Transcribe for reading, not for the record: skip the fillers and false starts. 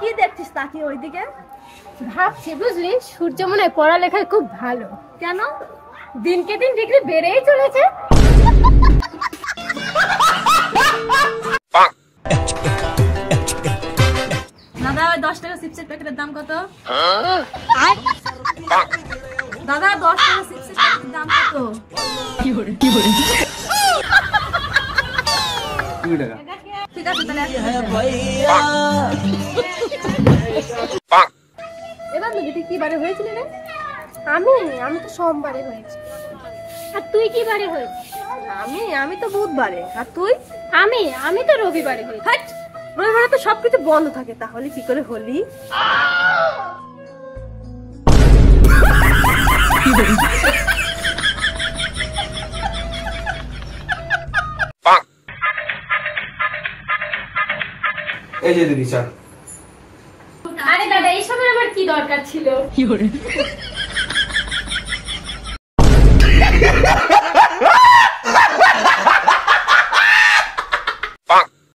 কি দেখছিস তাকিয়ে ওইদিকে? ভাবছি বুঝলি, সূর্য মনে হয় পড়ালেখায় খুব ভালো। কেন? দিনকে দিন ডিগ্রি বেড়েই চলেছে। দাদা ওই 10 টাকা চিপসের প্যাকেটের দাম কত? দাদা 10 টাকা চিপসের প্যাকেটের দাম কত? কি করে ঠিক আছে তাহলে এবার তুই কি বারে হয়েছিল রে? আমি তো সোমবারে হয়েছি। আর তুই কি বারে হয়েছিস? আমি তো বুধবারে। আর তুই? আমি তো রবিবারে হয়েছি। হাট, রবিবারে তো সবকিছু বন্ধ থাকে, তাহলে কি করে হলি? এই যে দিদি চা। আরে দাদা, এইসবের আবার কি দরকার ছিল?